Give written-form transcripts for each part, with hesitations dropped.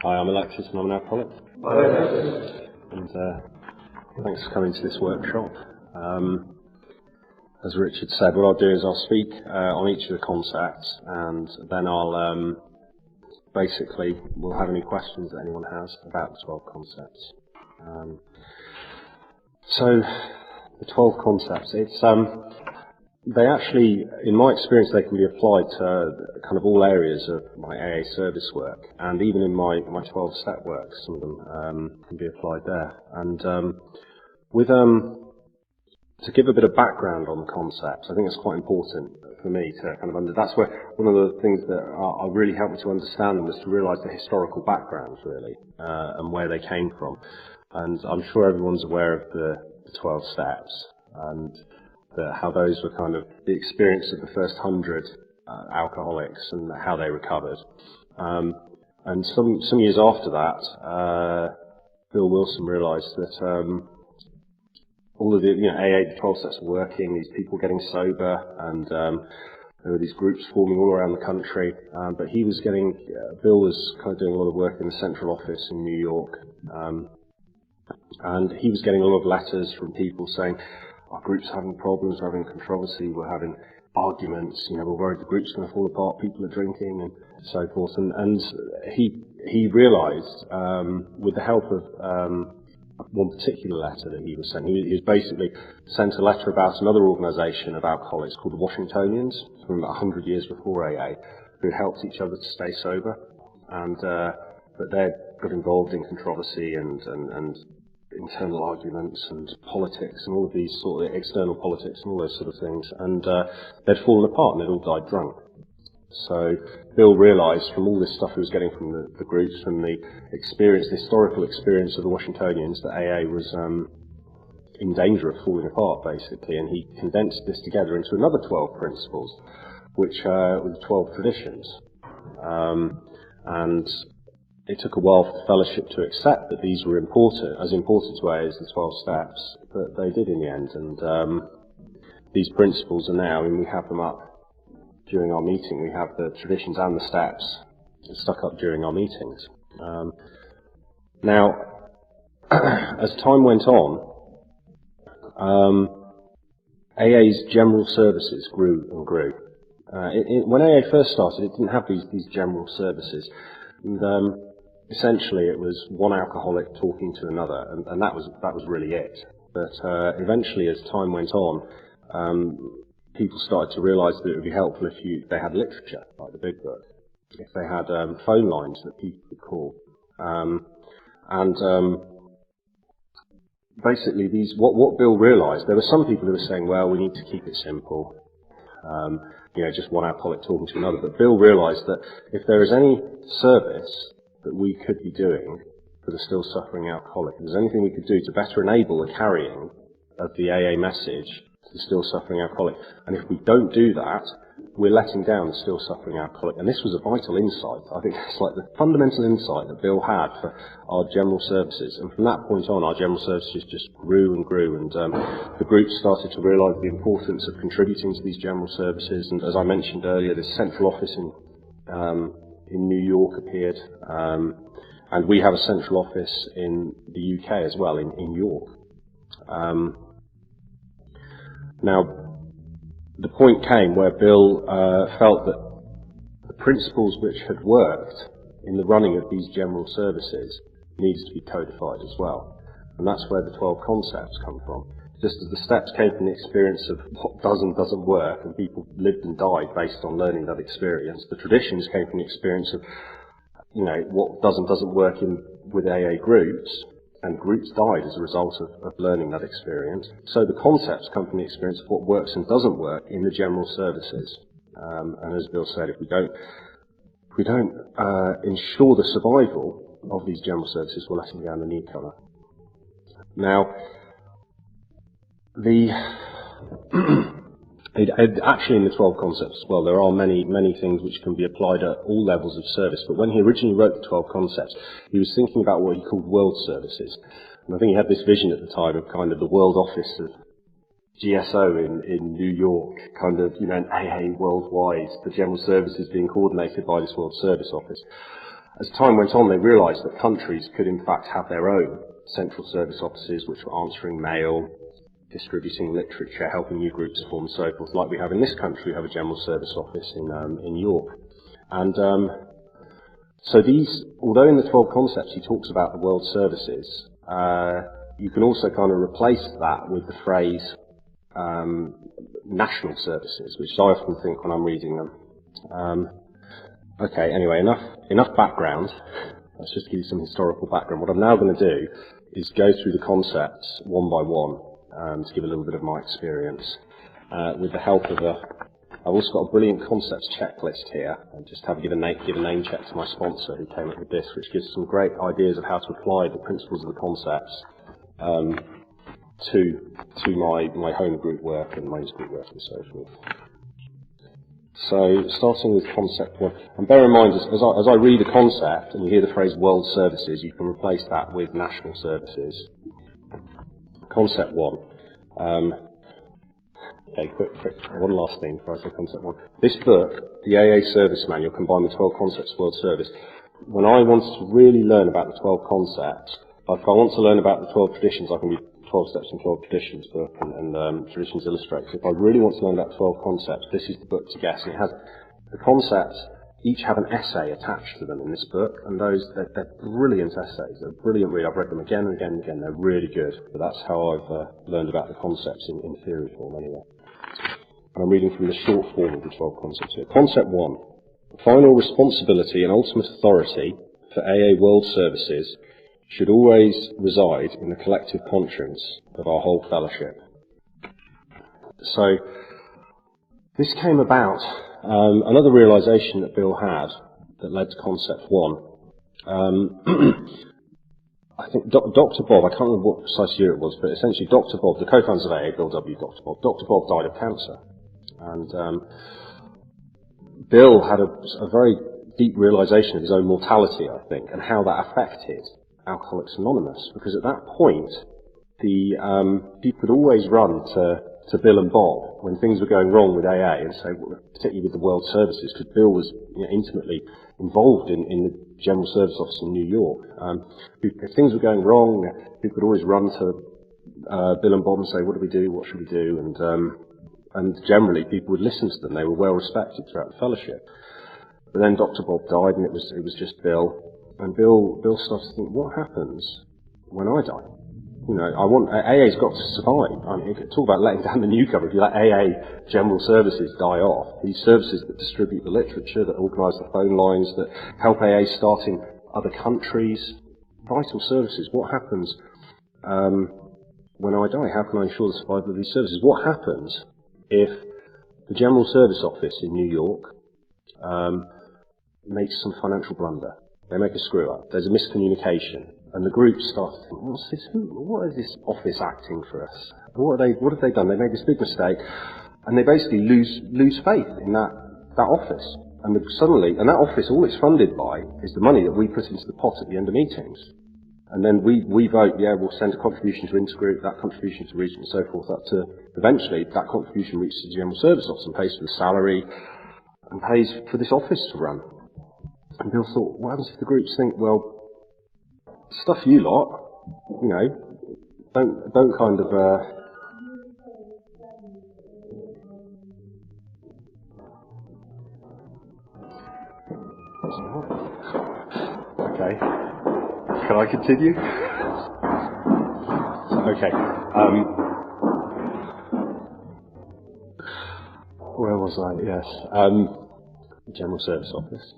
Hi, I'm Alexis and I'm an alcoholic. Hi, Alexis. And thanks for coming to this workshop. As Richard said, what I'll do is I'll speak on each of the concepts, and then I'll basically we'll have any questions that anyone has about the 12 concepts. So the 12 concepts, it's they actually, in my experience, they can be applied to kind of all areas of my AA service work, and even in my 12-step work, some of them can be applied there. And with to give a bit of background on the concepts, I think it's quite important for me to kind of that's where one of the things that are really helped me to understand them is to realise the historical backgrounds really, and where they came from. And I'm sure everyone's aware of the 12 steps and how those were kind of the experience of the first 100 alcoholics and how they recovered. And some years after that, Bill Wilson realised that all of the AA, the 12 steps were working, these people getting sober, and there were these groups forming all around the country. But he was Bill was kind of doing a lot of work in the central office in New York, and he was getting a lot of letters from people saying, our group's having problems, we're having controversy, we're having arguments, we're worried the group's going to fall apart, people are drinking and so forth. And he realised, with the help of one particular letter that he was sent, he was basically sent a letter about another organisation of alcoholics called the Washingtonians from about 100 years before AA, who helped each other to stay sober, and but they got involved in controversy and internal arguments and politics and all of these sort of external politics and all those sort of things, and they'd fallen apart and they'd all died drunk. So Bill realised from all this stuff he was getting from the groups, from the historical experience of the Washingtonians, that AA was in danger of falling apart basically, and he condensed this together into another 12 principles, which were 12 traditions. And it took a while for the fellowship to accept that these were as important to AA as the 12 steps, but they did in the end. And these principles are now, and we have them up during our meeting. We have the traditions and the steps stuck up during our meetings. Now, as time went on, AA's general services grew and grew. When AA first started, it didn't have these general services. And essentially, it was one alcoholic talking to another, and that was really it. But eventually, as time went on, people started to realise that it would be helpful if they had literature, like the Big Book, if they had phone lines that people could call, and basically what Bill realised, there were some people who were saying, well, we need to keep it simple, just one alcoholic talking to another. But Bill realised that if there is any service that we could be doing for the still suffering alcoholic, if there's anything we could do to better enable the carrying of the AA message to the still suffering alcoholic, and if we don't do that, we're letting down the still suffering alcoholic. And this was a vital insight. I think it's like the fundamental insight that Bill had for our general services. And from that point on, our general services just grew and grew, and the group started to realise the importance of contributing to these general services. And as I mentioned earlier, this central office in New York appeared, and we have a central office in the UK as well, in York. Now, the point came where Bill felt that the principles which had worked in the running of these general services needed to be codified as well. And that's where the 12 concepts come from. Just as the steps came from the experience of what does and doesn't work, and people lived and died based on learning that experience, the traditions came from the experience of what does and doesn't work with AA groups, and groups died as a result of learning that experience. So the concepts come from the experience of what works and doesn't work in the general services. And as Bill said, if we don't ensure the survival of these general services, we're letting down the newcomer. Now, actually in the 12 concepts as well, there are many things which can be applied at all levels of service. But when he originally wrote the 12 concepts, he was thinking about what he called world services. And I think he had this vision at the time of kind of the world office of GSO in New York, kind of, an AA worldwide, the general services being coordinated by this world service office. as time went on, they realised that countries could in fact have their own central service offices which were answering mail, distributing literature, helping new groups form and so forth. Like we have in this country, we have a general service office in York. And so these, although in the 12 concepts he talks about the world services, you can also kind of replace that with the phrase national services, which I often think when I'm reading them. Okay, anyway, enough background. Let's just give you some historical background. What I'm now going to do is go through the concepts one by one to give a little bit of my experience with the help of I've also got a brilliant concepts checklist here, and just have give a name check to my sponsor who came up with this, which gives some great ideas of how to apply the principles of the concepts to my home group work and mains group work and so forth. So, starting with concept one, and bear in mind, as I read a concept and you hear the phrase world services, you can replace that with national services. Concept one. Okay, quick, one last thing before I say concept one. This book, the AA Service Manual, combined with 12 Concepts of World Service, when I wanted to really learn about the 12 concepts, if I want to learn about the 12 traditions, I can read 12 Steps and 12 Traditions book and Traditions Illustrated. If I really want to learn about 12 concepts, this is the book to get. And it has the concepts, each have an essay attached to them in this book, and they're brilliant essays. They're a brilliant read. I've read them again and again and again. They're really good. But that's how I've learned about the concepts in theory form anyway. And I'm reading from the short form of the 12 concepts here. Concept 1. The final responsibility and ultimate authority for AA World Services should always reside in the collective conscience of our whole fellowship. So, this came about, another realisation that Bill had that led to concept 1. I think Dr. Bob, I can't remember what precise year it was, but essentially Dr. Bob, the co-founders of AA, Bill W., Dr. Bob died of cancer. And Bill had a very deep realisation of his own mortality, I think, and how that affected Alcoholics Anonymous. Because at that point, people could always run to Bill and Bob when things were going wrong with AA, and say, particularly with the World Services, because Bill was intimately involved in the General Service Office in New York. If things were going wrong, people could always run to Bill and Bob and say, what do we do, what should we do? And generally people would listen to them. They were well respected throughout the fellowship. But then Dr. Bob died, and it was just Bill. And Bill started to think, what happens when I die? AA's got to survive. I mean, talk about letting down the newcomer. If you let AA general services die off, these services that distribute the literature, that organise the phone lines, that help AA start in other countries, vital services. What happens when I die? How can I ensure the survival of these services? What happens if the General Service Office in New York makes some financial blunder? They make a screw up. There's a miscommunication. And the group starts to think, what is this office acting for us? What have they done? They made this big mistake, and they basically lose faith in that office. And that office, all it's funded by is the money that we put into the pot at the end of meetings. And then we vote, we'll send a contribution to Intergroup, that contribution to Region, and so forth, up to eventually that contribution reaches the General Service Office and pays for the salary and pays for this office to run. And Bill thought, what happens if the groups think, well, stuff you lot, don't kind of, okay, can I continue? Okay, where was I? Yes, General Service Office.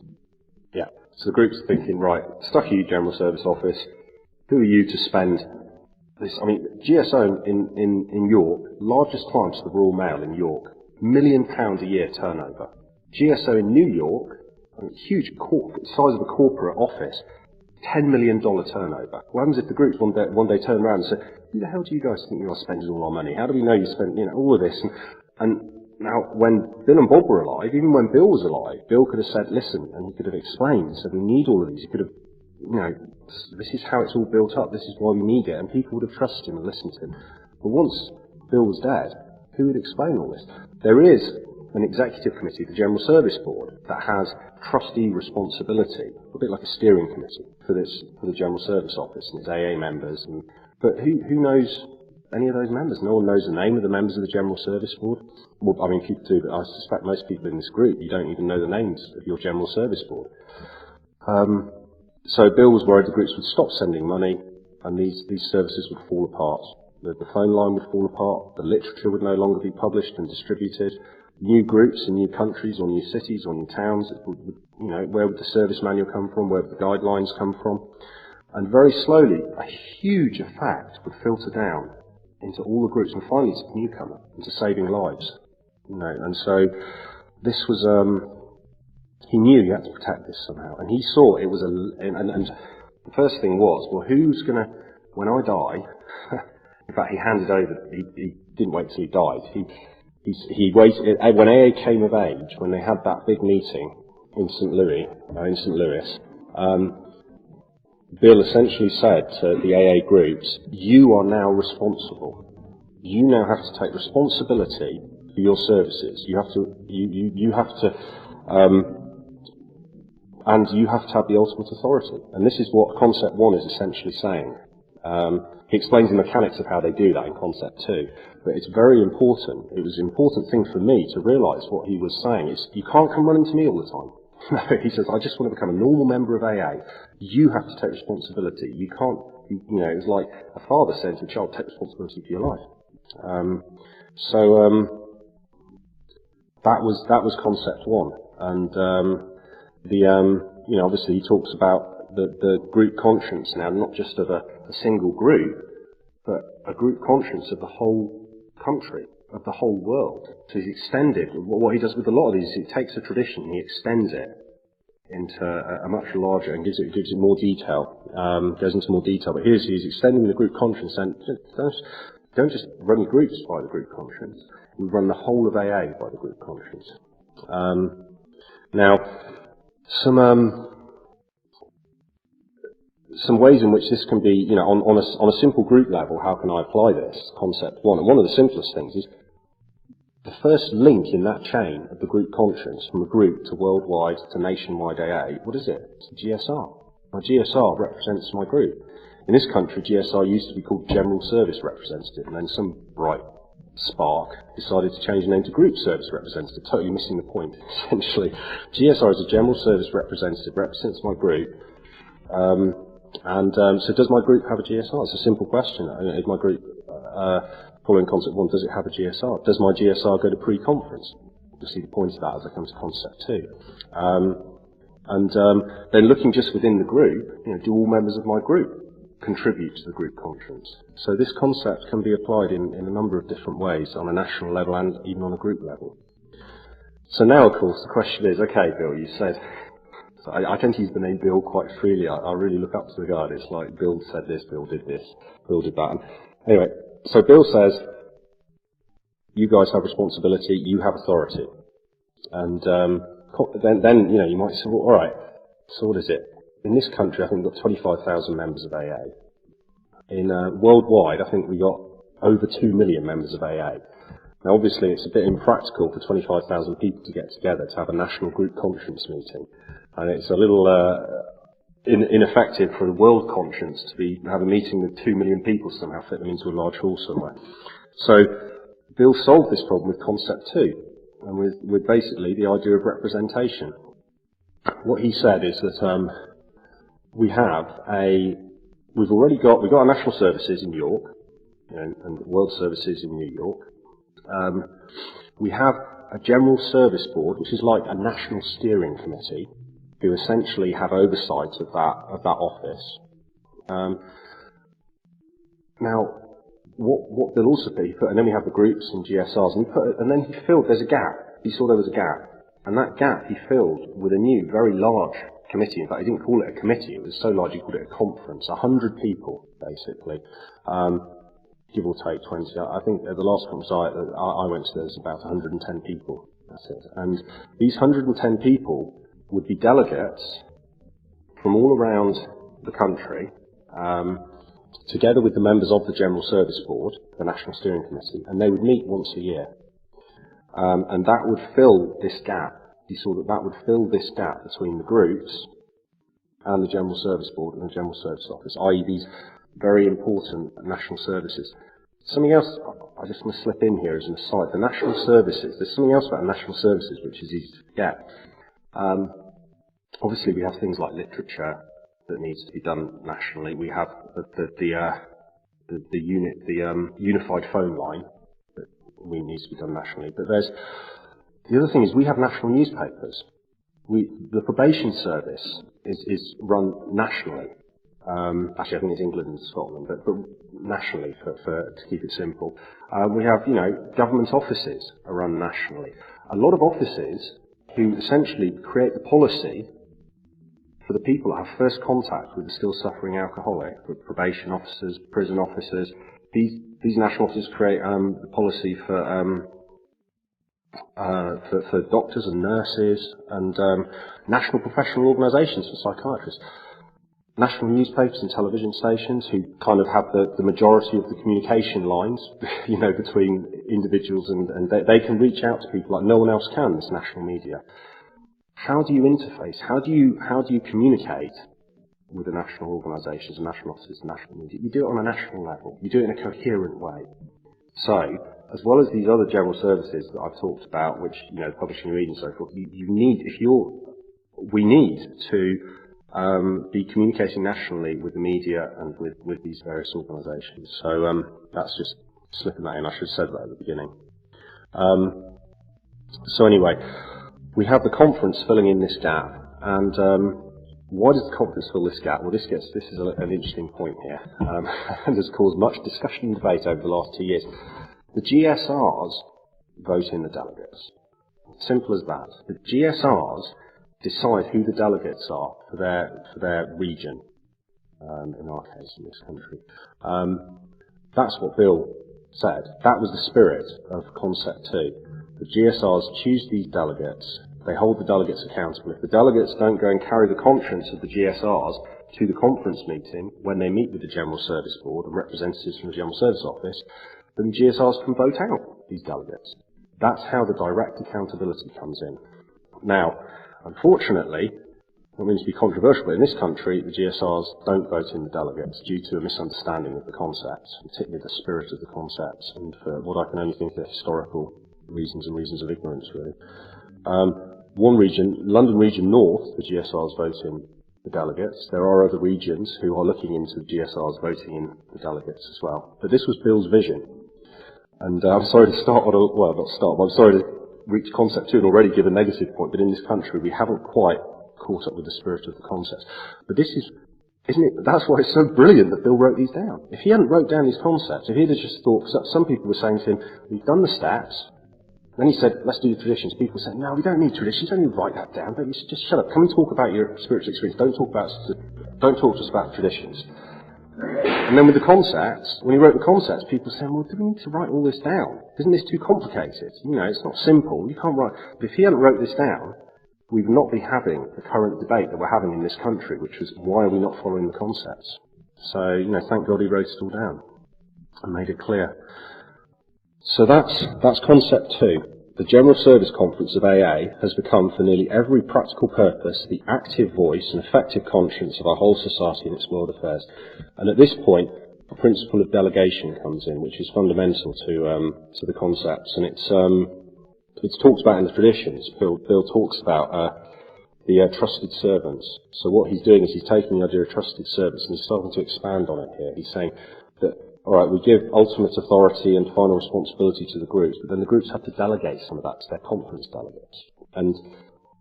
Yeah, so the group's thinking, right, stuff you, General Service Office, who are you to spend this? I mean, GSO in York, largest client of the Royal Mail in York, £1 million a year turnover. GSO in New York, huge size of a corporate office, $10 million turnover. What happens if the groups one day turn around and say, who the hell do you guys think you are spending all our money? How do we know you spent, all of this? And now, when Bill and Bob were alive, even when Bill was alive, Bill could have said, listen, and he could have explained, said, we need all of these. He could have, this is how it's all built up, this is why we need it, and people would have trusted him and listened to him. But once Bill was dead, who would explain all this? There is an executive committee, the General Service Board, that has trustee responsibility, a bit like a steering committee for the General Service Office and its AA members. But who knows any of those members? No one knows the name of the members of the General Service Board. Well, I mean, people do, but I suspect most people in this group, you don't even know the names of your General Service Board. So Bill was worried the groups would stop sending money and these services would fall apart. The phone line would fall apart, the literature would no longer be published and distributed, new groups in new countries or new cities or new towns, where would the service manual come from, where would the guidelines come from? And very slowly, a huge effect would filter down into all the groups and finally to the newcomer, into saving lives. And so this was, he knew he had to protect this somehow, and he saw it was and the first thing was, well, who's going to, when I die, in fact, he handed over, he didn't wait till he died. He waited, when AA came of age, when they had that big meeting in St. Louis, Bill essentially said to the AA groups, you are now responsible. You now have to take responsibility for your services. You have to, and you have to have the ultimate authority. And this is what Concept 1 is essentially saying. He explains the mechanics of how they do that in Concept 2. But it's very important. It was an important thing for me to realise what he was saying. Is you can't come running to me all the time. No, he says, I just want to become a normal member of AA. You have to take responsibility. You can't, it was like a father saying to a child, take responsibility for your life. That was Concept 1. And obviously he talks about the group conscience now, not just of a single group, but a group conscience of the whole country, of the whole world. So he's extended. What he does with a lot of these, he takes a tradition, he extends it into a much larger and gives it more detail, goes into more detail. But he's extending the group conscience, and don't just run groups by the group conscience, we run the whole of AA by the group conscience. Now, some ways in which this can be, on a simple group level, how can I apply this, Concept 1? And one of the simplest things is the first link in that chain of the group conscience, from a group to worldwide to nationwide AA, what is it? It's GSR. My GSR represents my group. In this country, GSR used to be called General Service Representative, and then some bright spark decided to change the name to Group Service Representative, totally missing the point, essentially. GSR is a General Service Representative, represents my group. So does my group have a GSR? It's a simple question. Is my group, following Concept 1, does it have a GSR? Does my GSR go to pre-conference? You'll see the point of that as I come to Concept 2. Then looking just within the group, do all members of my group contribute to the group conscience? So this concept can be applied in a number of different ways, on a national level and even on a group level. So now, of course, the question is, okay, Bill, you said, so I tend to use the name Bill quite freely. I really look up to the guy. It's like, Bill said this, Bill did this, Bill did that. And anyway, so Bill says, you guys have responsibility, you have authority. And then you might say, well, all right, so what is it? In this country, I think we've got 25,000 members of AA. In worldwide, I think we got over 2 million members of AA. Now, obviously, it's a bit impractical for 25,000 people to get together to have a national group conscience meeting. And it's a little ineffective for a world conscience to have a meeting with 2 million people somehow, fit them into a large hall somewhere. So Bill solved this problem with Concept 2, and with basically the idea of representation. What he said is that we've got our national services in York, and world services in New York. We have a General Service Board, which is like a national steering committee, who essentially have oversight of that office. Now, what Bill also put, and then we have the groups and GSRs, and then he filled, there's a gap. He saw there was a gap, and that gap he filled with a new, very large committee. In fact, he didn't call it a committee, it was so large he called it a conference. 100 people, basically, give or take 20. I think at the last conference I went to, there was about 110 people. That's it. And these 110 people would be delegates from all around the country, together with the members of the General Service Board, the National Steering Committee, and they would meet once a year. And that would fill this gap he saw that that would fill this gap between the groups and the General Service Board and the General Service Office, i.e. these very important national services. Something else I just want to slip in here as an aside, the national services, there's something else about national services which is easy to forget. Obviously we have things like literature that needs to be done nationally. We have the unified phone line that needs to be done nationally. But the other thing is we have national newspapers. The probation service is run nationally. Actually, I think it's England and Scotland, but nationally to keep it simple. We have, government offices are run nationally. A lot of offices who essentially create the policy for the people that have first contact with the still suffering alcoholic, with probation officers, prison officers. These national offices create the policy for doctors and nurses and national professional organisations for psychiatrists. National newspapers and television stations who kind of have the majority of the communication lines, between individuals and they can reach out to people like no one else can, this national media. How do you interface? How do you communicate with the national organisations and national offices and national media? You do it on a national level. You do it in a coherent way. So, as well as these other general services that I've talked about, which, publishing and reading and so forth, we need to be communicating nationally with the media and with these various organisations. So that's just slipping that in. I should have said that at the beginning. So anyway, we have the conference filling in this gap, and why does the conference fill this gap? Well, this is an interesting point here, and has caused much discussion and debate over the last 2 years. The GSRs vote in the delegates. Simple as that. The GSRs decide who the delegates are for their region, in our case, in this country. That's what Bill said. That was the spirit of Concept 2. The GSRs choose these delegates. They hold the delegates accountable. If the delegates don't go and carry the conscience of the GSRs to the conference meeting, when they meet with the General Service Board and representatives from the General Service Office, then the GSRs can vote out these delegates. That's how the direct accountability comes in. Now, unfortunately, I don't mean to be controversial, but in this country, the GSRs don't vote in the delegates due to a misunderstanding of the concepts, particularly the spirit of the concepts, and for what I can only think are historical reasons and reasons of ignorance, really. One region, London Region North, the GSRs vote in the delegates. There are other regions who are looking into the GSRs voting in the delegates as well. But this was Bill's vision. And I'm sorry to start on I'm sorry to reach Concept 2 and already give a negative point, but in this country we haven't quite caught up with the spirit of the concepts. But this is, isn't it, that's why it's so brilliant that Bill wrote these down. If he hadn't wrote down these concepts, if he'd have just thought, some people were saying to him, we've done the stats, then he said, let's do the traditions. People said, no, we don't need traditions, don't even write that down, don't you just shut up, come and talk about your spiritual experience, don't talk to us about traditions. And then with the concepts, when he wrote the concepts, people said, well, do we need to write all this down? Isn't this too complicated? It's not simple, you can't write. But if he hadn't wrote this down, we would not be having the current debate that we're having in this country, which was, why are we not following the concepts? So, thank God he wrote it all down and made it clear. So that's Concept 2. The General Service Conference of AA has become, for nearly every practical purpose, the active voice and effective conscience of our whole society in its world affairs. And at this point, the principle of delegation comes in, which is fundamental to the concepts. And it's talked about in the traditions. Bill talks about the trusted servants. So what he's doing is he's taking the idea of trusted servants and he's starting to expand on it here. He's saying that, all right, we give ultimate authority and final responsibility to the groups, but then the groups have to delegate some of that to their conference delegates. And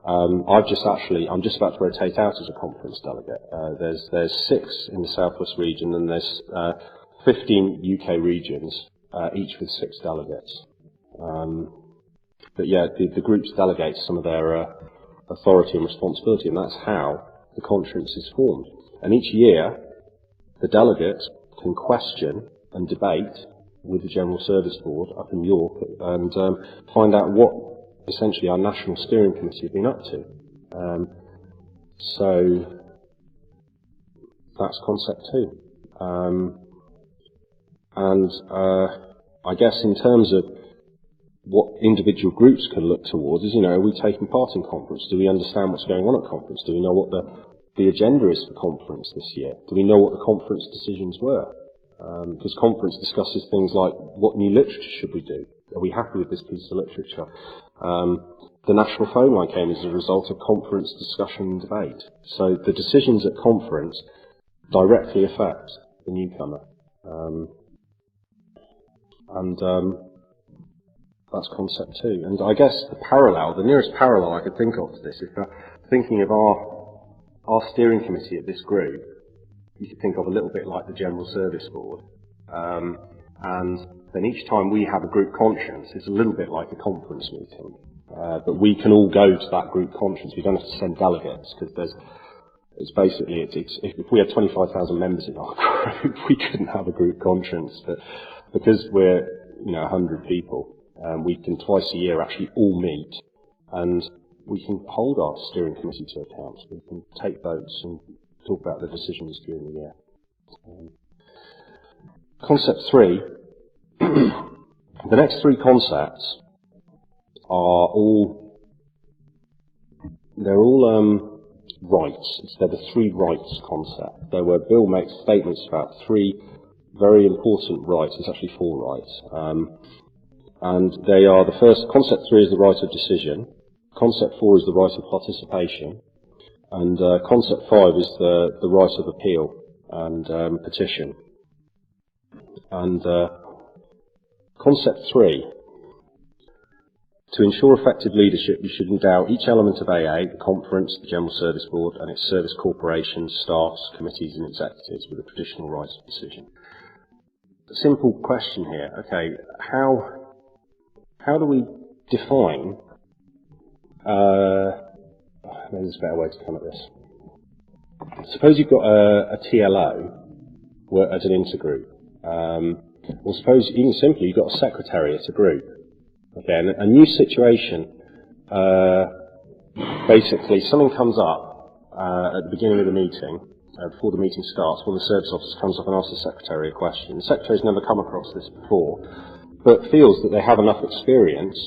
I'm just about to rotate out as a conference delegate. There's 6 in the Southwest region, and there's 15 UK regions, each with 6 delegates. But yeah, the groups delegate some of their authority and responsibility, and that's how the conference is formed. And each year, the delegates can question and debate with the General Service Board up in York and find out what essentially our National Steering Committee have been up to. So that's Concept 2. And I guess in terms of what individual groups can look towards is, are we taking part in conference? Do we understand what's going on at conference? Do we know what the agenda is for conference this year? Do we know what the conference decisions were? Because conference discusses things like, what new literature should we do? Are we happy with this piece of literature? The national phone line came as a result of conference discussion and debate. So the decisions at conference directly affect the newcomer. That's concept 2. And I guess the nearest parallel I could think of to this, if thinking of our steering committee at this group, you could think of a little bit like the General Service Board. And then each time we have a group conscience, it's a little bit like a conference meeting. But we can all go to that group conscience. We don't have to send delegates, because if we had 25,000 members in our group, we couldn't have a group conscience. But because we're 100 people, we can twice a year actually all meet, and we can hold our steering committee to account. We can take votes and talk about the decisions during the year. Concept 3. The next 3 concepts are all rights. They're the 3 rights concept. There were Bill makes statements about 3 very important rights. It's actually 4 rights. And they are, the first, concept 3 is the right of decision, concept 4 is the right of participation, and concept 5 is the right of appeal and petition. And concept 3, to ensure effective leadership, you should endow each element of AA, the conference, the General Service Board, and its service corporations, staffs, committees and executives with a traditional right of decision. A simple question here, okay, how do we define, maybe there's a better way to come at this. Suppose you've got a TLO as an intergroup. Or suppose, even simply, you've got a secretary at a group. Okay, and a new situation, basically something comes up at the beginning of the meeting, before the meeting starts, when the service officer comes up and asks the secretary a question. The secretary's never come across this before, but feels that they have enough experience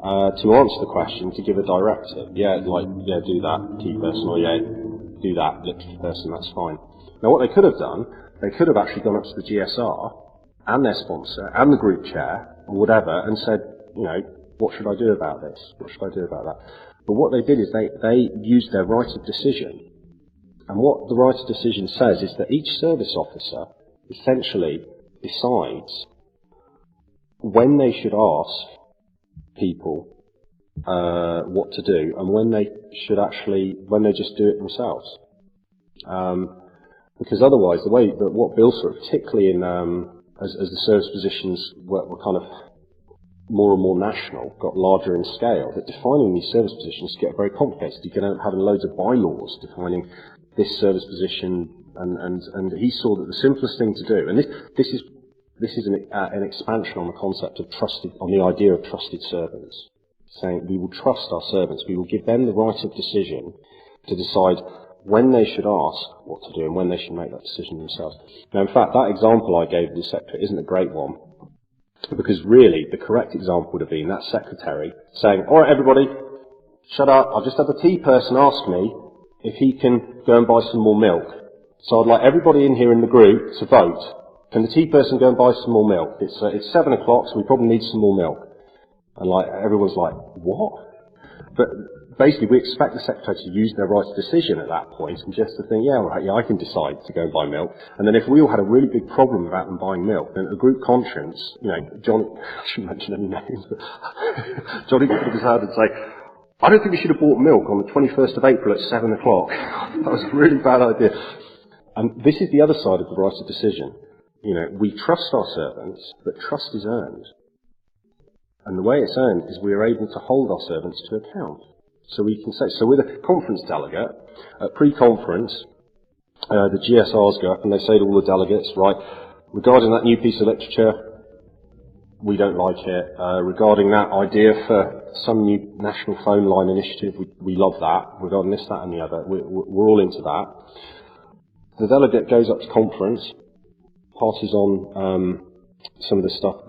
to answer the question, to give a directive. Do that, key person, or do that, literature person, that's fine. Now what they could have done, they could have actually gone up to the GSR and their sponsor and the group chair or whatever and said, what should I do about this? What should I do about that? But what they did is they used their right of decision. And what the right of decision says is that each service officer essentially decides when they should ask people what to do and when they just do it themselves. Because otherwise, what Bill saw, particularly as the service positions were kind of more and more national, got larger in scale, that defining these service positions get very complicated. You can end up having loads of bylaws defining this service position, and he saw that the simplest thing to do, and this is an expansion on the concept of on the idea of trusted servants, saying we will trust our servants, we will give them the right of decision to decide when they should ask what to do and when they should make that decision themselves. Now, in fact, that example I gave the secretary isn't a great one, because really the correct example would have been that secretary saying, all right, everybody, shut up, I've just had the tea person ask me if he can go and buy some more milk. So I'd like everybody in here in the group to vote. Can the tea person go and buy some more milk? It's 7 o'clock, so we probably need some more milk. And everyone's like, what? But basically, we expect the secretary to use their right of decision at that point and just to think, I can decide to go and buy milk. And then if we all had a really big problem about them buying milk, then at a group conscience, Johnny, I shouldn't mention any names, but Johnny could put his hand and say, I don't think we should have bought milk on the 21st of April at 7 o'clock. That was a really bad idea. And this is the other side of the right of decision. We trust our servants, but trust is earned. And the way it's earned is we are able to hold our servants to account. So we can say, so with a conference delegate, at pre-conference, the GSRs go up and they say to all the delegates, right, regarding that new piece of literature, we don't like it. Regarding that idea for some new national phone line initiative, we love that. Regarding this, that and the other, we're all into that. The delegate goes up to conference, passes on some of the stuff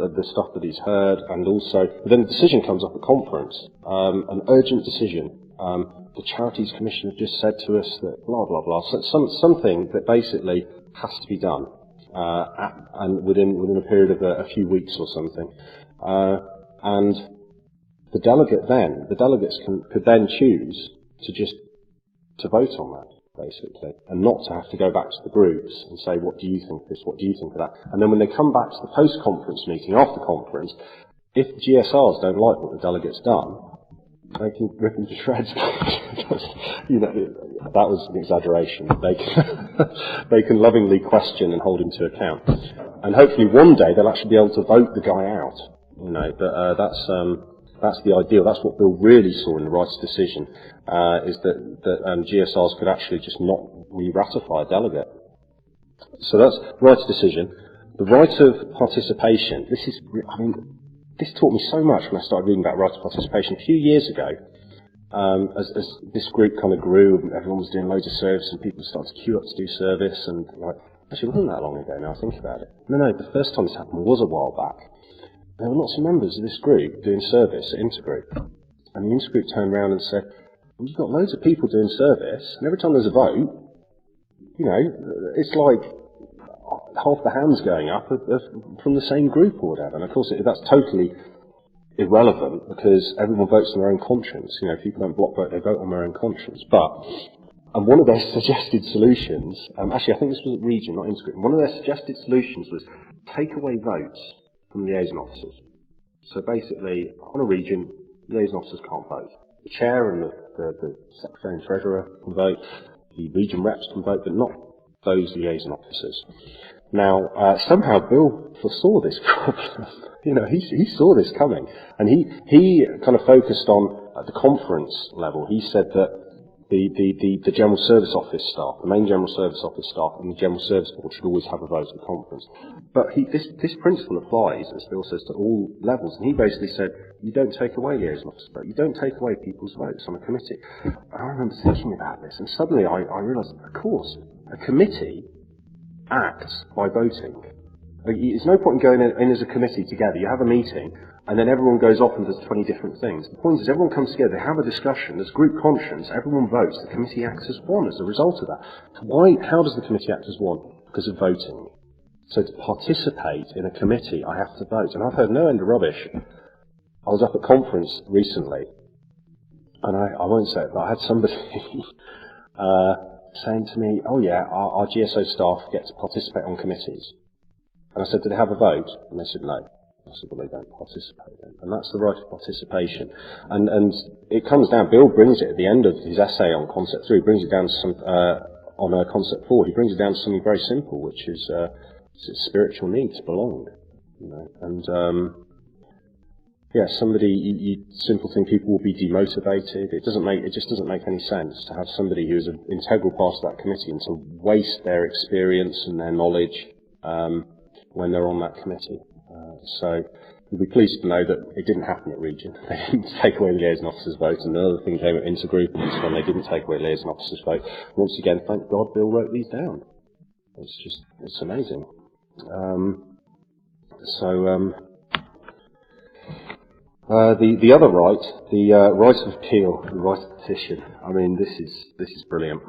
that he's heard, and also then the decision comes up at conference, an urgent decision. The Charities Commission have just said to us that blah blah blah. So something that basically has to be done, and within a period of a few weeks or something, and the delegates could then choose to vote on that, basically, and not to have to go back to the groups and say, what do you think of this, what do you think of that? And then when they come back to the post-conference meeting, after conference, if GSRs don't like what the delegate's done, they can rip them to shreds. That was an exaggeration. They can lovingly question and hold him to account. And hopefully one day they'll actually be able to vote the guy out. But that's the ideal. That's what Bill really saw in the rights decision, is that GSRs could actually just not re-ratify a delegate. So that's rights decision. The right of participation. This taught me so much when I started reading about right of participation. A few years ago, as this group kind of grew, and everyone was doing loads of service, and people started to queue up to do service, and actually it wasn't that long ago now I think about it. No, the first time this happened was a while back. There were lots of members of this group doing service at Intergroup. And the Intergroup turned around and said, well, you've got loads of people doing service, and every time there's a vote, it's like half the hands going up from the same group or whatever. And of course that's totally irrelevant, because everyone votes on their own conscience. People don't block vote, they vote on their own conscience. And one of their suggested solutions, actually I think this was at Region, not Intergroup, one of their suggested solutions was take away votes from liaison officers. So basically, on a region, liaison officers can't vote. The chair and the secretary and treasurer can vote, the region reps can vote, but not those liaison officers. Now, somehow Bill foresaw this problem. He saw this coming, and he kind of focused on at the conference level. He said that the General Service Office staff, the main General Service Office staff, and the General Service Board should always have a vote at the conference. But this principle applies, as Bill says, to all levels. And he basically said, you don't take away liaison officers' vote. You don't take away people's votes on a committee. And I remember thinking about this, and suddenly I realised, of course, a committee acts by voting. There's no point in going in as a committee together. You have a meeting, and then everyone goes off and does 20 different things. The point is, everyone comes together, they have a discussion, there's group conscience, everyone votes, the committee acts as one as a result of that. How does the committee act as one? Because of voting. So to participate in a committee, I have to vote. And I've heard no end of rubbish. I was up at conference recently, and I won't say it, but I had somebody saying to me, oh yeah, our GSO staff get to participate on committees. And I said, do they have a vote? And they said, no. I said, well, they don't participate then. And that's the right of participation. And it comes down, Bill brings it at the end of his essay on Concept 3, he brings it down to some, on Concept 4, he brings it down to something very simple, which is spiritual need to belong. And somebody, simple thing, people will be demotivated. It just doesn't make any sense to have somebody who is an integral part of that committee and to waste their experience and their knowledge when they're on that committee. So you'll be pleased to know that it didn't happen at Region. They didn't take away the liaison officers' vote, and another thing came at Intergroup, and this one they didn't take away the liaison officers' vote. Once again, thank God Bill wrote these down. It's amazing. The other right, the right of appeal, the right of petition. I mean, this is brilliant.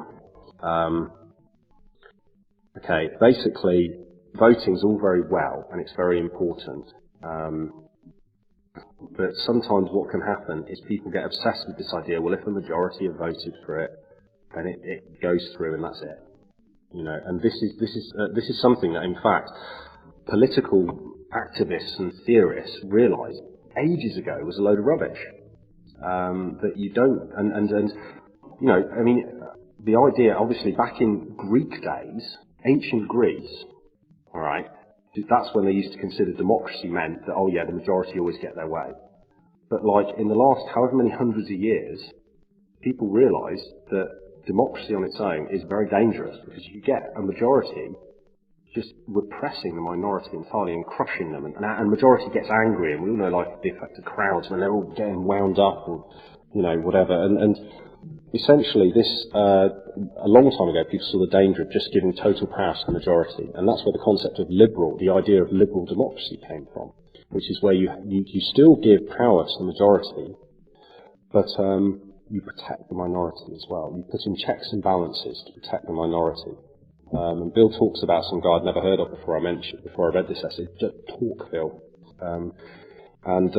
Okay, basically, voting's all very well, and it's very important. But sometimes what can happen is people get obsessed with this idea, well, if a majority have voted for it, then it goes through and that's it. And this is something that, in fact, political activists and theorists realised ages ago was a load of rubbish. That you don't, the idea, obviously, back in Greek days, ancient Greece, all right, that's when they used to consider democracy meant that, oh yeah, the majority always get their way. But like in the last however many hundreds of years, people realised that democracy on its own is very dangerous, because you get a majority just repressing the minority entirely and crushing them, and majority gets angry, and we all know like the effect of crowds when they're all getting wound up or whatever, and essentially, this a long time ago, people saw the danger of just giving total power to the majority, and that's where the concept of liberal, the idea of liberal democracy came from, which is where you still give power to the majority, but you protect the minority as well. You put in checks and balances to protect the minority. And Bill talks about some guy I'd never heard of before I read this essay, Tocqueville, and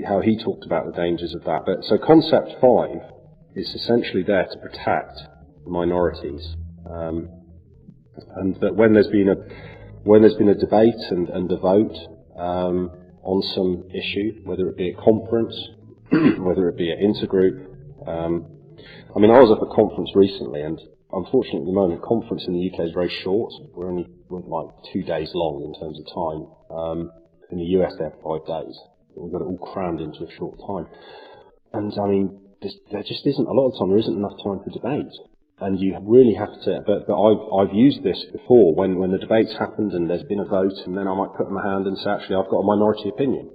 how he talked about the dangers of that. But so concept 5 is essentially there to protect the minorities, and that when there's been a debate and a vote on some issue, whether it be a conference, whether it be an intergroup. I mean, I was at a conference recently, and unfortunately, at the moment, conference in the UK is very short. We're like 2 days long in terms of time. In the US, they have 5 days. We've got it all crammed into a short time. And I mean, there just isn't, a lot of the time, there isn't enough time for debate. And you really have to, but I've used this before when the debate's happened and there's been a vote, and then I might put up my hand and say, actually, I've got a minority opinion.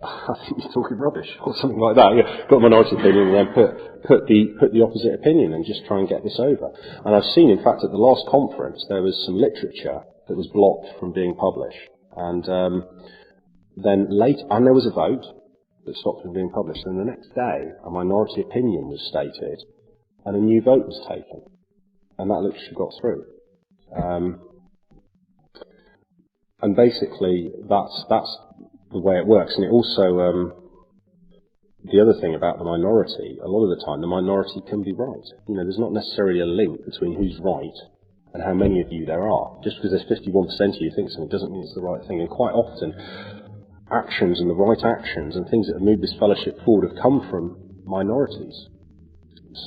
I think you're talking rubbish, or something like that. Yeah, got a minority opinion, and then put the opposite opinion, and just try and get this over. And I've seen, in fact, at the last conference, there was some literature that was blocked from being published, and then and there was a vote that stopped from being published. And the next day, a minority opinion was stated, and a new vote was taken, and that literature got through. And basically, that's the way it works. And it also, the other thing about the minority, a lot of the time, the minority can be right. You know, there's not necessarily a link between who's right and how many of you there are. Just because there's 51% of you think something doesn't mean it's the right thing. And quite often, actions and the right actions and things that have moved this fellowship forward have come from minorities.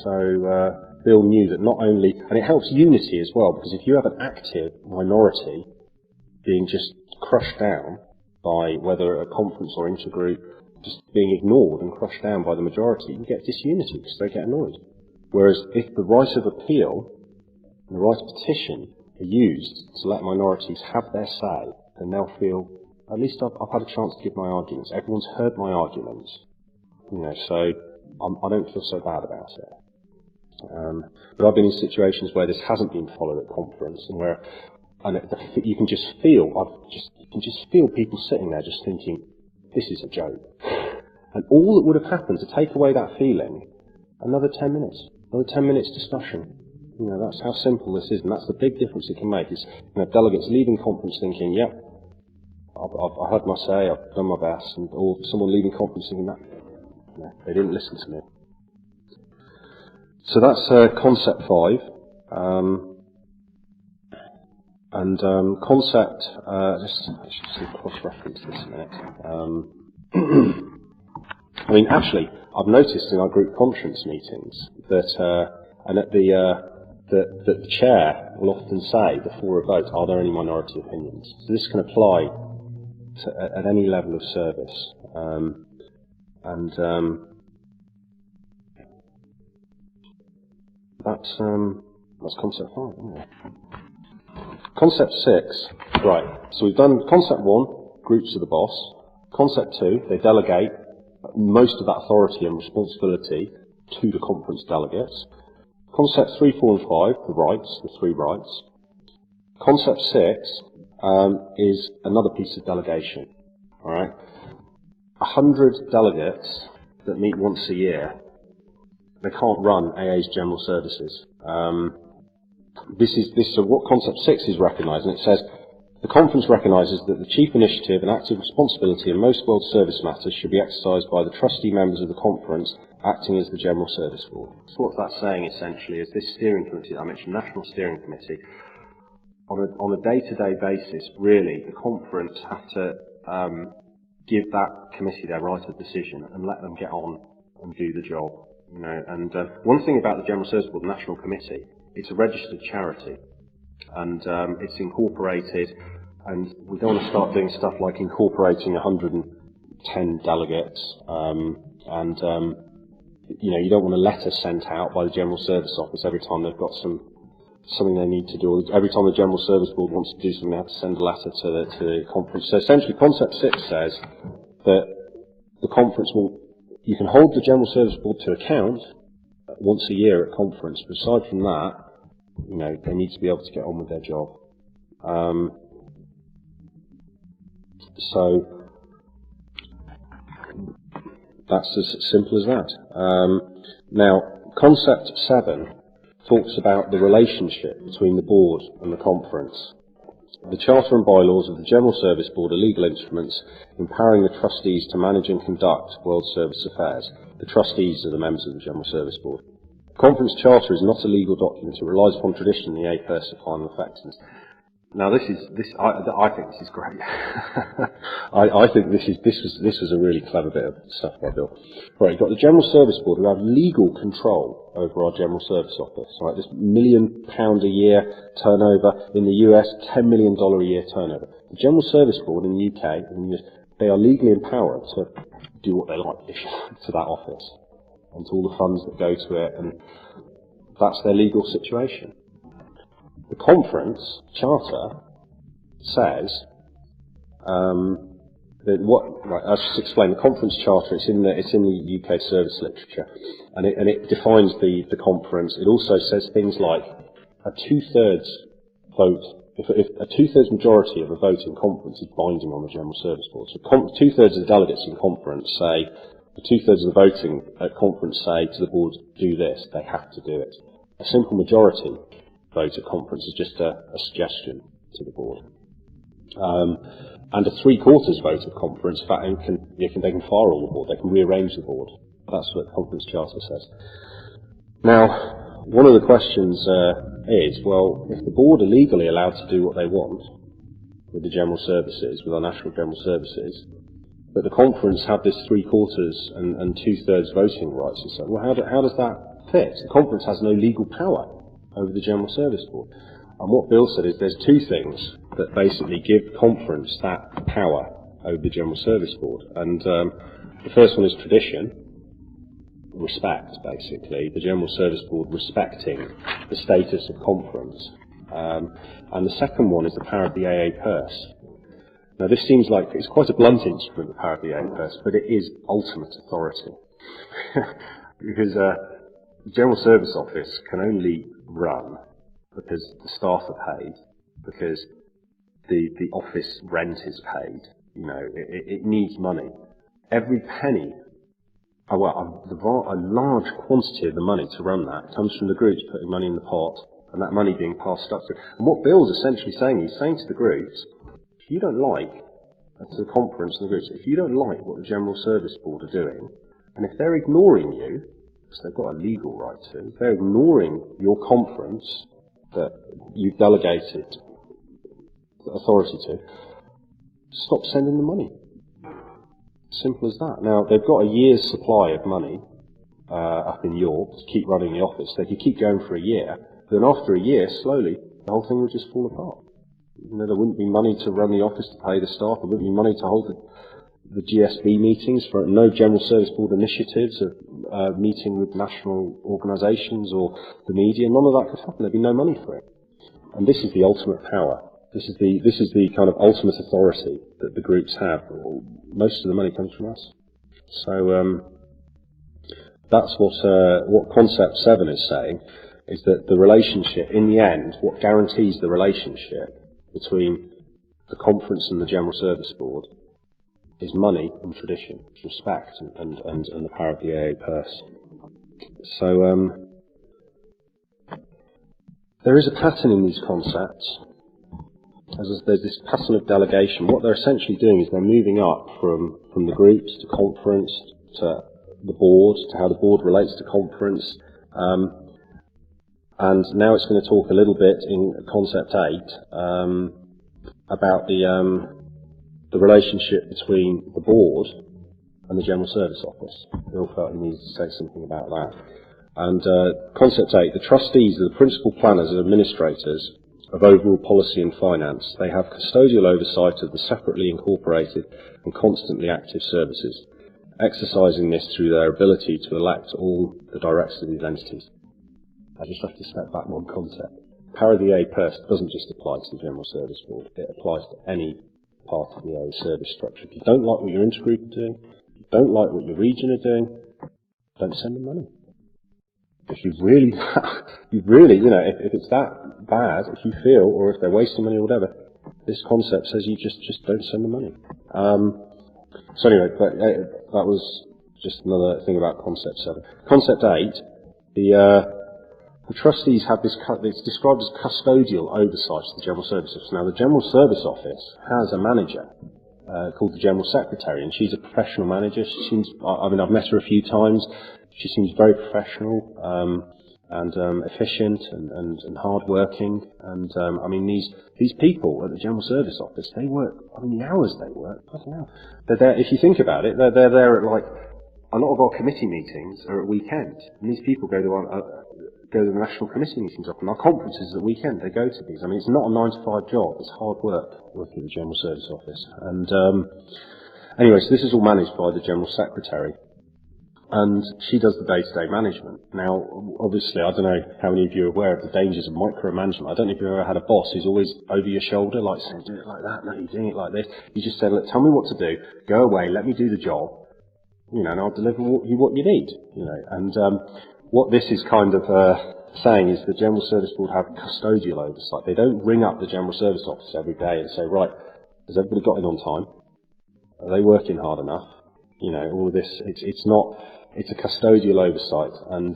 So Bill knew that not only, and it helps unity as well, because if you have an active minority being just crushed down by whether a conference or intergroup, just being ignored and crushed down by the majority, you get disunity because they get annoyed. Whereas if the right of appeal and the right of petition are used to let minorities have their say, then they'll feel, at least I've had a chance to give my arguments. Everyone's heard my arguments. You know, so I don't feel so bad about it. But I've been in situations where this hasn't been followed at conference, and where you can just feel people sitting there just thinking, this is a joke. And all that would have happened to take away that feeling, another 10 minutes discussion. You know, that's how simple this is, and that's the big difference it can make. Is, you know, delegates leaving conference thinking, yep, I've had my say, I've done my best, or someone leaving conference thinking that, no, they didn't listen to me. So that's concept 5. And concept, I should cross-reference this a minute. I mean, actually, I've noticed in our group conscience meetings that, and at that the chair will often say before a vote, are there any minority opinions? So this can apply to, at any level of service. That's concept 5, isn't it? Concept 6, right, so we've done concept 1, groups are the boss. Concept 2, they delegate most of that authority and responsibility to the conference delegates. Concept 3, 4 and 5, the rights, the 3 rights. Concept 6 is another piece of delegation, alright. 100 delegates that meet once a year, they can't run AA's general services. So what Concept 6 is recognising, it says, the conference recognises that the chief initiative and active responsibility in most world service matters should be exercised by the trustee members of the conference acting as the General Service Board. So what that's saying essentially is this steering committee, I mentioned National Steering Committee, on a day-to-day basis, really, the conference have to give that committee their right of decision and let them get on and do the job. You know, and one thing about the General Service Board, the National Committee, it's a registered charity, and it's incorporated, and we don't want to start doing stuff like incorporating 110 delegates, you know, you don't want a letter sent out by the General Service Office every time they've got something they need to do, or every time the General Service Board wants to do something, they have to send a letter to the conference. So essentially, Concept 6 says that the conference you can hold the General Service Board to account once a year at conference. But aside from that, they need to be able to get on with their job. So that's as simple as that. Now, concept 7 talks about the relationship between the board and the conference. The Charter and bylaws of the General Service Board are legal instruments empowering the trustees to manage and conduct World Service affairs. The trustees are the members of the General Service Board. The Conference Charter is not a legal document. It relies upon tradition and the A purse of final effectiveness. Now, I think this is great. I think this was a really clever bit of stuff by Bill. Right, you've got the General Service Board who have legal control over our General Service Office. Right, this £1 million a year turnover in the US, $10 million a year turnover. The General Service Board in the UK, they are legally empowered to do what they like to that office and to all the funds that go to it, and that's their legal situation. The conference charter says I just explained the conference charter. It's in the UK service literature, and it defines the conference. It also says things like a 2/3 vote. If a 2/3 majority of a vote in conference is binding on the General Service Board, so 2/3 of the delegates in conference say, the 2/3 of the voting at conference say to the board, do this, they have to do it. A simple majority vote at conference is just a suggestion to the board. And a 3/4 vote at conference, in fact, they can fire all the board, they can rearrange the board. That's what the conference charter says. Now, one of the questions is, well, if the board are legally allowed to do what they want with the general services, with our national general services, but the conference have this 3/4 and 2/3 voting rights and so on, well, how does that fit? The conference has no legal power over the General Service Board. And what Bill said is there's two things that basically give conference that power over the General Service Board. And the first one is tradition, respect, basically. The General Service Board respecting the status of conference. And the second one is the power of the AA purse. Now this seems like it's quite a blunt instrument, the power of the AA purse, but it is ultimate authority. Because the General Service Office can only run because the staff are paid, because the office rent is paid. It needs money. Every penny, a large quantity of the money to run that comes from the groups putting money in the pot, and that money being passed up through. And what Bill's essentially saying, he's saying to the groups, if you don't like, to the conference and the groups, if you don't like what the General Service Board are doing, and if they're ignoring you, because they've got a legal right to, if they're ignoring your conference that you've delegated authority to, stop sending the money. Simple as that. Now, they've got a year's supply of money up in York to keep running the office. They could keep going for a year, but then after a year, slowly, the whole thing would just fall apart. There wouldn't be money to run the office, to pay the staff, there wouldn't be money to hold the GSB meetings, for no General Service Board initiatives of meeting with national organisations or the media. None of that could happen. There'd be no money for it. And this is the ultimate power. This is the kind of ultimate authority that the groups have. Most of the money comes from us. So that's what Concept 7 is saying, is that the relationship, in the end, what guarantees the relationship between the conference and the General Service Board is money and tradition, respect and the power of the AA purse. So there is a pattern in these concepts. There's this pattern of delegation. What they're essentially doing is they're moving up from the groups to conference to the board, to how the board relates to conference. And now it's going to talk a little bit in Concept 8 about the relationship between the board and the General Service Office. Bill felt he needed to say something about that. And Concept 8, the trustees are the principal planners and administrators of overall policy and finance. They have custodial oversight of the separately incorporated and constantly active services, exercising this through their ability to elect all the directors of these entities. I just have to step back one concept. Power of the AA purse doesn't just apply to the General Service Board, it applies to any part of the AA service structure. If you don't like what your intergroup are doing, if you don't like what your region are doing, don't send them money. if you really, you really, if it's that bad, if you feel, or if they're wasting money or whatever, this concept says you just don't send the money. So anyway, that was just another thing about Concept 7. Concept 8, the trustees have this, it's described as custodial oversight of the General Service Office. Now, the General Service Office has a manager called the General Secretary, and she's a professional manager. She seems, I've met her a few times. She seems very professional and efficient and hard-working. And these people at the General Service Office, they work. The hours they work. Fucking hell. They're there. If you think about it, they're there at a lot of our committee meetings are at weekend, and these people go to the national committee meetings often. Our conferences at weekend, they go to these. It's not a 9-to-5 job. It's hard work working at the General Service Office. And anyway, so this is all managed by the General Secretary. And she does the day-to-day management. Now, obviously, I don't know how many of you are aware of the dangers of micromanagement. I don't know if you've ever had a boss who's always over your shoulder, like saying, do it like that, no, you're doing it like this. You just say, look, tell me what to do, go away, let me do the job, and I'll deliver what you need, And what this is kind of saying is the General Service Board have custodial oversight. They don't ring up the General Service Office every day and say, right, has everybody got in on time? Are they working hard enough? All of this, it's a custodial oversight. And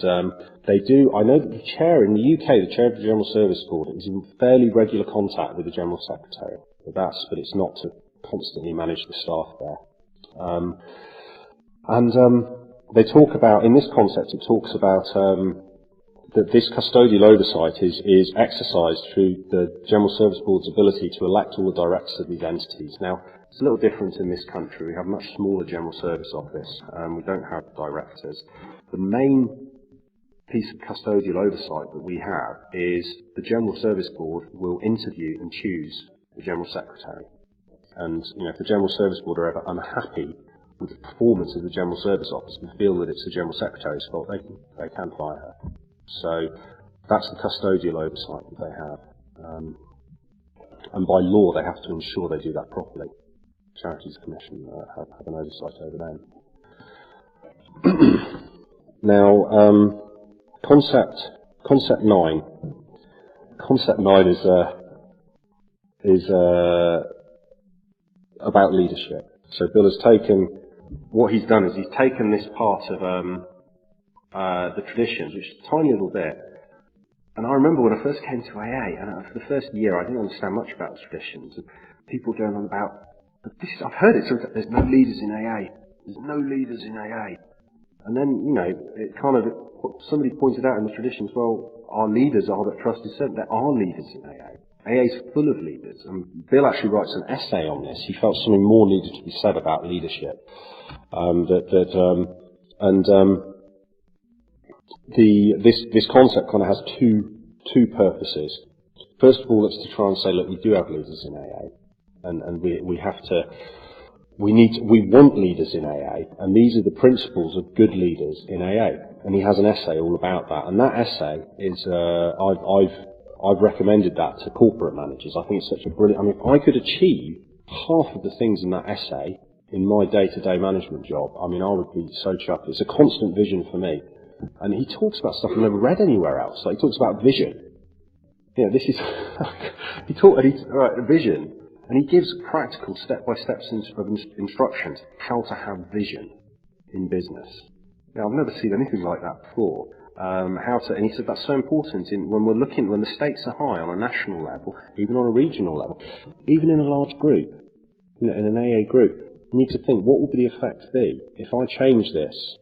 they do, I know that the chair in the UK, the chair of the General Service Board, is in fairly regular contact with the General Secretary. But it's not to constantly manage the staff there. They talk about, in this concept, it talks about that this custodial oversight is exercised through the General Service Board's ability to elect all the directors of these entities. Now, it's a little different in this country. We have a much smaller General Service Office. We don't have directors. The main piece of custodial oversight that we have is the General Service Board will interview and choose the General Secretary. And, if the General Service Board are ever unhappy with the performance of the General Service Office and feel that it's the General Secretary's fault, they can fire her. So that's the custodial oversight that they have. And by law, they have to ensure they do that properly. Charities Commission have an oversight over them. Now, concept 9. Concept 9 is about leadership. So Bill has taken, what he's done is he's taken this part of the traditions, which is a tiny little bit. And I remember when I first came to AA, and for the first year I didn't understand much about the traditions. And people going on about, I've heard it, so there's no leaders in AA. There's no leaders in AA. And then, it somebody pointed out in the traditions, well, our leaders are that trustees said there are leaders in AA. AA is full of leaders. And Bill actually writes an essay on this. He felt something more needed to be said about leadership. This concept kind of has two purposes. First of all, it's to try and say, look, we do have leaders in AA. And we want leaders in AA, and these are the principles of good leaders in AA. And he has an essay all about that. And that essay is, I've recommended that to corporate managers. I think it's such a brilliant, if I could achieve half of the things in that essay in my day-to-day management job, I would be so chuffed. It's a constant vision for me. And he talks about stuff I've never read anywhere else. Like, he talks about vision. This is, vision. And he gives practical step-by-step instructions how to have vision in business. Now, I've never seen anything like that before. And he said that's so important when the stakes are high on a national level, even on a regional level, even in a large group, in an AA group, you need to think, what would the effect be if I change this?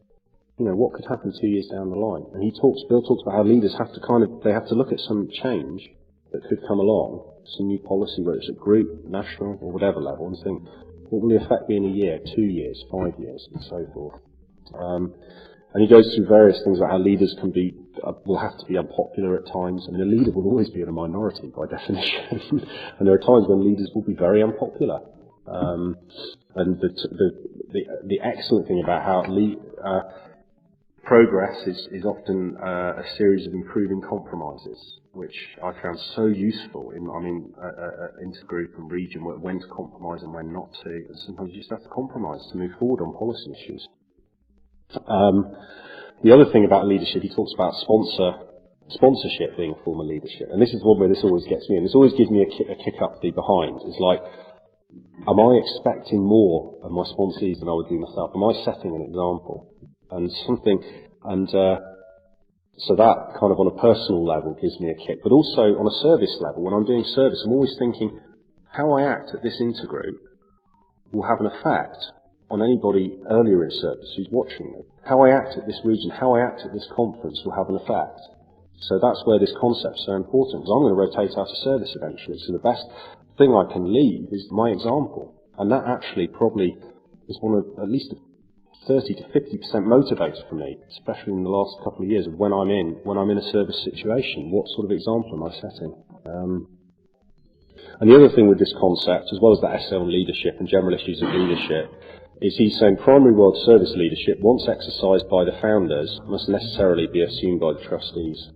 What could happen 2 years down the line? And Bill talks about how leaders have to look at some change that could come along, some new policy, whether it's at group, national, or whatever level, and think, what will the effect be in a year, 2 years, 5 years, and so forth. And he goes through various things about how leaders will have to be unpopular at times. A leader will always be in a minority by definition. And there are times when leaders will be very unpopular. And the excellent thing about how progress is often a series of improving compromises, which I found so useful in, intergroup and region, when to compromise and when not to. Sometimes you just have to compromise to move forward on policy issues. The other thing about leadership, he talks about sponsorship being a form of leadership. And this is one where this always gets me, and this always gives me a kick up the behind. It's like, am I expecting more of my sponsees than I would do myself? Am I setting an example? So that kind of on a personal level gives me a kick. But also on a service level, when I'm doing service, I'm always thinking, how I act at this intergroup will have an effect on anybody earlier in service who's watching me. How I act at this region, how I act at this conference will have an effect. So that's where this concept's so important, because I'm going to rotate out of service eventually. So the best thing I can leave is my example. And that actually probably is one of at least 30 to 50% motivator for me, especially in the last couple of years of when I'm in a service situation. What sort of example am I setting? And the other thing with this concept, as well as that essay on leadership and general issues of leadership, is he's saying primary world service leadership, once exercised by the founders, must necessarily be assumed by the trustees.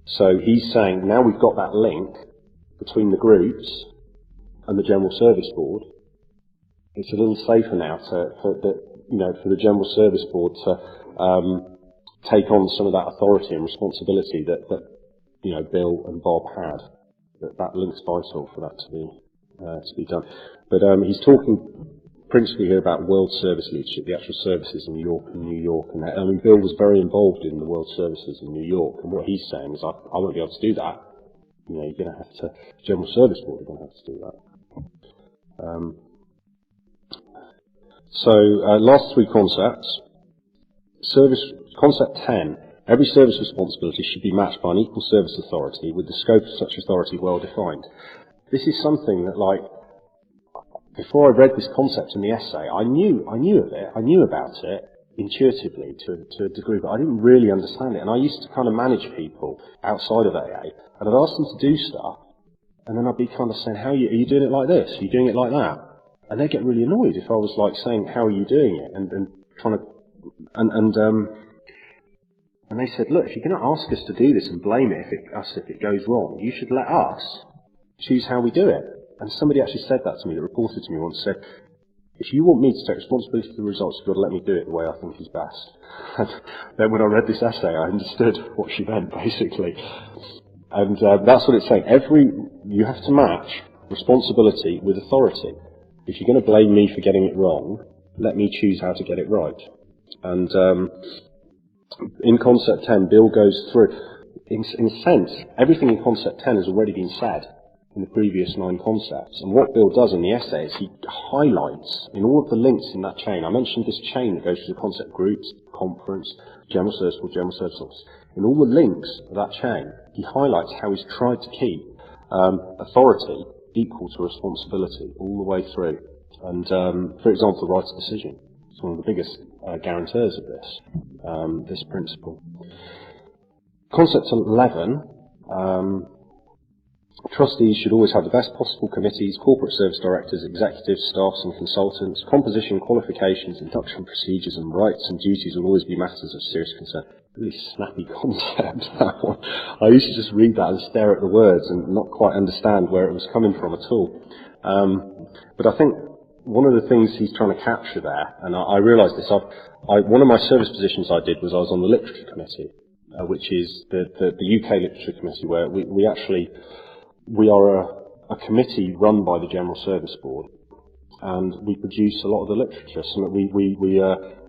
So he's saying now we've got that link between the groups and the General Service Board, it's a little safer now for the General Service Board to take on some of that authority and responsibility that Bill and Bob had. That link's vital for that to be done. But he's talking principally here about world service leadership, the actual services in New York. And I mean, Bill was very involved in the world services in New York, and what he's saying is, I won't be able to do that. You're going to have to, General Service Board are going to have to do that. Last three concepts. Concept 10. Every service responsibility should be matched by an equal service authority with the scope of such authority well defined. This is something that, like, before I read this concept in the essay, I knew of it, I knew about it intuitively to a degree, but I didn't really understand it. And I used to kind of manage people outside of AA, and I'd ask them to do stuff, and then I'd be kind of saying, are you doing it like this? Are you doing it like that? And they'd get really annoyed if I was like saying, how are you doing it? And trying to, and they said, look, if you're going to ask us to do this and blame it if it goes wrong, you should let us choose how we do it. And somebody actually said that to me, that reported to me once, said, if you want me to take responsibility for the results, you've got to let me do it the way I think is best. And then when I read this essay, I understood what she meant, basically. And that's what it's saying. You have to match responsibility with authority. If you're going to blame me for getting it wrong, let me choose how to get it right. And in Concept 10, Bill goes through, in a sense, everything in Concept 10 has already been said in the previous 9 concepts. And what Bill does in the essay is he highlights, in all of the links in that chain, I mentioned this chain that goes through the concept groups, conference, General Service Board, General Service Office. In all the links of that chain, he highlights how he's tried to keep authority equal to responsibility all the way through. And, for example, the right of decision is one of the biggest guarantors of this principle. Concept 11, trustees should always have the best possible committees, corporate service directors, executives, staffs and consultants. Composition, qualifications, induction procedures and rights and duties will always be matters of serious concern. Really snappy concept, that one. I used to just read that and stare at the words and not quite understand where it was coming from at all. But I think one of the things he's trying to capture there, and I realised this, one of my service positions I did was I was on the literature committee, which is the UK literature committee, where we are a committee run by the General Service Board, and we produce a lot of the literature. So we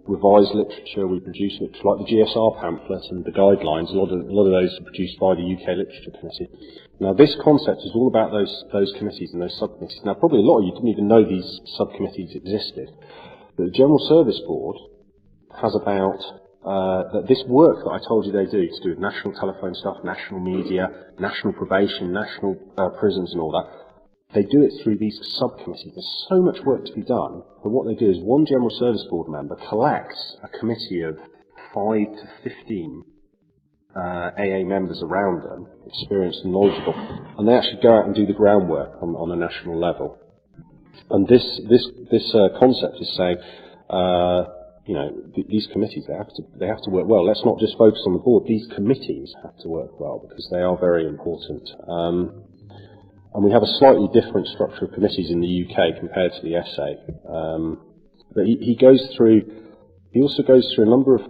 revise literature, we produce literature like the GSR pamphlet and the guidelines. A lot of those are produced by the UK Literature Committee. Now, this concept is all about those committees and those subcommittees. Now, probably a lot of you didn't even know these subcommittees existed, but the General Service Board has about this work that I told you they do, to do with national telephone stuff, national media, national probation, national prisons and all that. They do it through these subcommittees. There's so much work to be done, but what they do is one General Service Board member collects a committee of 5 to 15 AA members around them, experienced and knowledgeable, and they actually go out and do the groundwork on a national level. And this concept is saying, these committees, they have to work well. Let's not just focus on the board. These committees have to work well because they are very important. And we have a slightly different structure of committees in the UK compared to the essay. But he also goes through a number of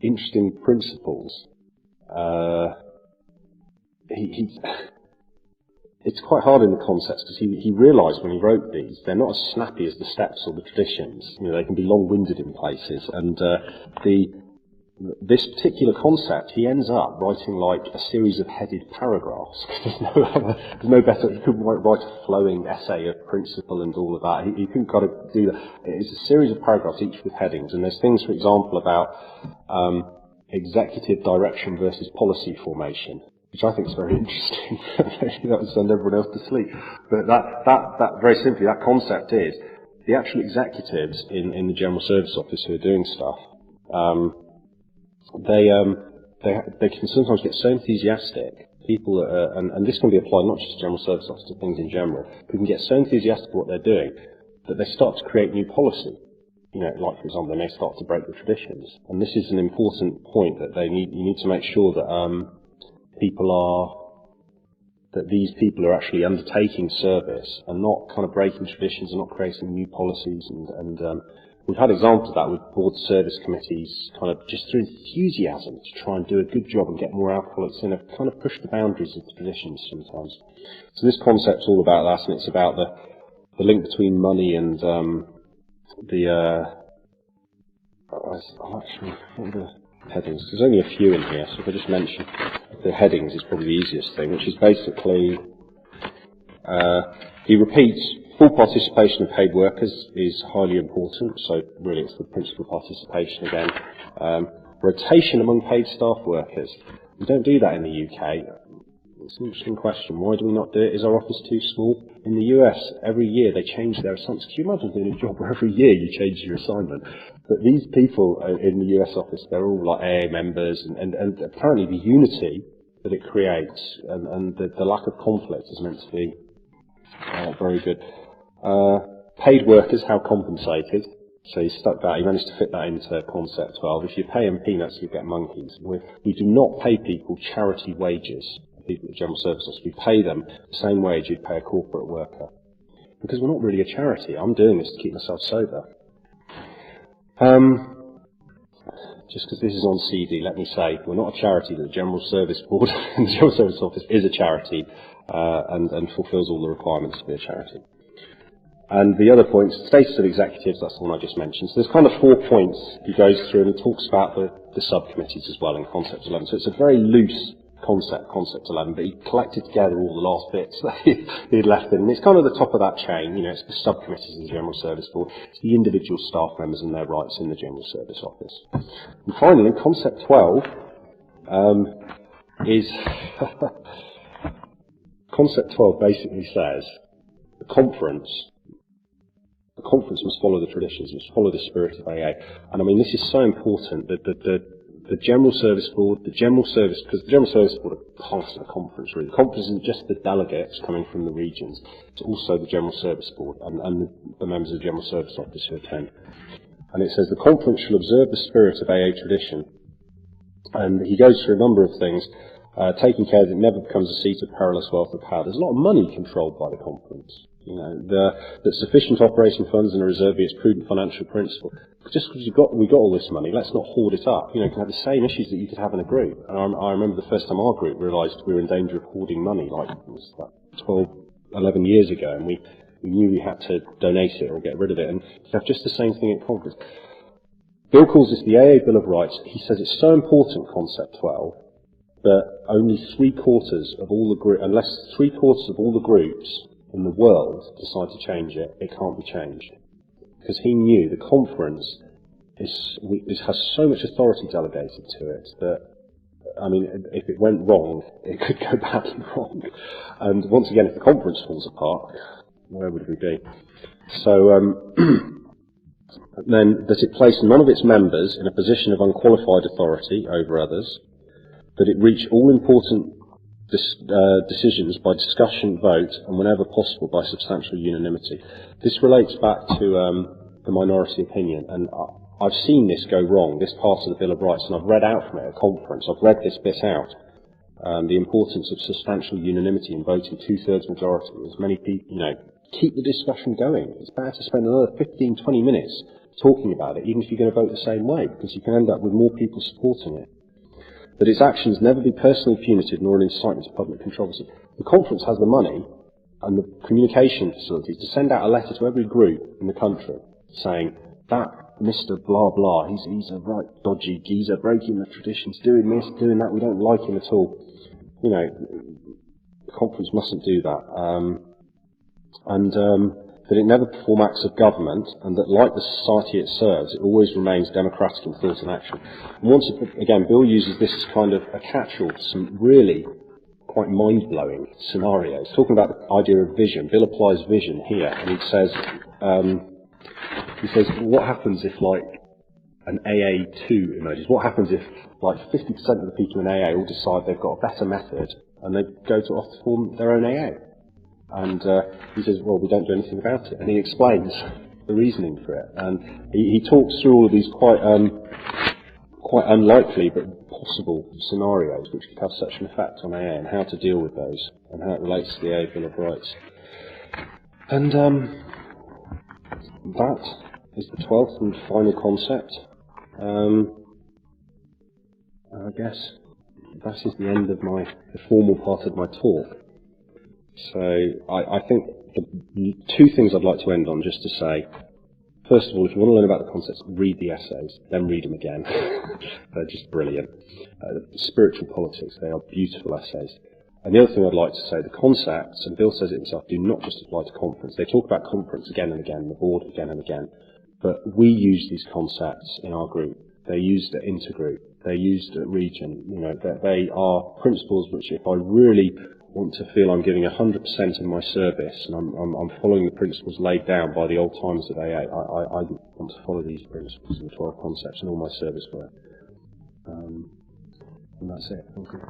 interesting principles. It's quite hard in the concepts because he realised when he wrote these, they're not as snappy as the steps or the traditions. You know, they can be long-winded in places, and this particular concept, he ends up writing like a series of headed paragraphs. There's no better. He couldn't write a flowing essay of principle and all of that. He couldn't kind of do that. It's a series of paragraphs, each with headings, and there's things, for example, about executive direction versus policy formation, which I think is very interesting. That would send everyone else to sleep. But that very simply, that concept is the actual executives in the General Service Office who are doing stuff. They can sometimes get so enthusiastic. People, and this can be applied not just to General Service Office, to things in general. People can get so enthusiastic about what they're doing that they start to create new policy. You know, like for example, they may start to break the traditions. And this is an important point that you need to make sure that these people are actually undertaking service and not kind of breaking traditions and not creating new policies. And we've had examples of that with board service committees, kind of just through enthusiasm to try and do a good job and get more alcoholics in, have kind of pushed the boundaries of traditions sometimes. So this concept's all about that, and it's about the link between money and what are the headings? There's only a few in here, so if I just mention the headings is probably the easiest thing, which is basically, he repeats, full participation of paid workers is highly important, so really it's the principal participation again. Rotation among paid staff workers. We don't do that in the UK. It's an interesting question. Why do we not do it? Is our office too small? In the US, every year they change their assignments. Can you imagine doing a job where every year you change your assignment? But these people in the US office, they're all like AA members, and apparently the unity that it creates and the lack of conflict is meant to be very good. Paid workers, how compensated? So he stuck that, he managed to fit that into Concept 12. If you pay them peanuts, you get monkeys. We do not pay people charity wages. People at General Services, we pay them the same wage you'd pay a corporate worker. Because we're not really a charity. I'm doing this to keep myself sober. Just because this is on CD, let me say, we're not a charity, but the General Service Board and the General Service Office is a charity and fulfills all the requirements to be a charity. And the other points, status of executives, that's the one I just mentioned. So there's kind of 4 points he goes through, and he talks about the subcommittees as well in Concept 11. So it's a very loose Concept 11, but he collected together all the last bits that he'd left in. And it's kind of the top of that chain, you know, it's the subcommittees of the General Service Board, it's the individual staff members and their rights in the General Service Office. And finally, Concept 12 is... Concept 12 basically says the conference must follow the traditions, must follow the spirit of AA. And I mean, this is so important that the General Service Board, because the General Service Board are part of the conference really. The conference isn't just the delegates coming from the regions, it's also the General Service Board and the members of the General Service Office who attend. And it says the conference shall observe the spirit of AA tradition. And he goes through a number of things, taking care that it never becomes a seat of perilous wealth or power. There's a lot of money controlled by the conference. You know, that sufficient operating funds in a reserve be its prudent financial principle. Just because we got all this money, let's not hoard it up. You know, you can have the same issues that you could have in a group. And I remember the first time our group realised we were in danger of hoarding money, like it was like 12, 11 years ago, and we knew we had to donate it or get rid of it. And you have just the same thing at conference. Bill calls this the AA Bill of Rights. He says it's so important, Concept 12, that only 3/4 of all the unless 3/4 of all the groups in the world decide to change it, it can't be changed. Because he knew the conference has so much authority delegated to it that, I mean, if it went wrong, it could go badly wrong. And once again, if the conference falls apart, where would we be? So, then, that it placed none of its members in a position of unqualified authority over others, that it reach all important decisions by discussion, vote, and whenever possible by substantial unanimity. This relates back to the minority opinion, and I've seen this go wrong, this part of the Bill of Rights, and I've read out from it at a conference. I've read this bit out. The importance of substantial unanimity in voting 2/3 majority. As many people, you know, keep the discussion going. It's better to spend another 15, 20 minutes talking about it, even if you're going to vote the same way, because you can end up with more people supporting it. That its actions never be personally punitive nor an incitement to public controversy. The conference has the money and the communication facilities to send out a letter to every group in the country saying that Mr. Blah Blah, he's a right dodgy geezer, breaking the traditions, doing this, doing that, we don't like him at all. You know, the conference mustn't do that. That it never perform acts of government, and that, like the society it serves, it always remains democratic in thought and action. And once again, Bill uses this as kind of a catch-all to some really quite mind-blowing scenarios. Talking about the idea of vision, Bill applies vision here, and he says, what happens if, like, an AA2 emerges? What happens if, like, 50% of the people in AA all decide they've got a better method, and they go to off to form their own AA? And he says, well, we don't do anything about it. And he explains the reasoning for it. And he talks through all of these quite unlikely but possible scenarios which could have such an effect on AA and how to deal with those and how it relates to the AA Bill of Rights. And that is the 12th and final concept. I guess that is the end of the formal part of my talk. So I think the two things I'd like to end on, just to say, first of all, if you want to learn about the concepts, read the essays, then read them again. They're just brilliant. Spiritual politics, they are beautiful essays. And the other thing I'd like to say, the concepts, and Bill says it himself, do not just apply to conference. They talk about conference again and again, the board again and again. But we use these concepts in our group. They're used at intergroup. They're used at region. You know, they are principles which, if I really want to feel I'm giving 100% in my service, and I'm following the principles laid down by the old timers of AA, I want to follow these principles and the 12 concepts in all my service work. And that's it. Thank you.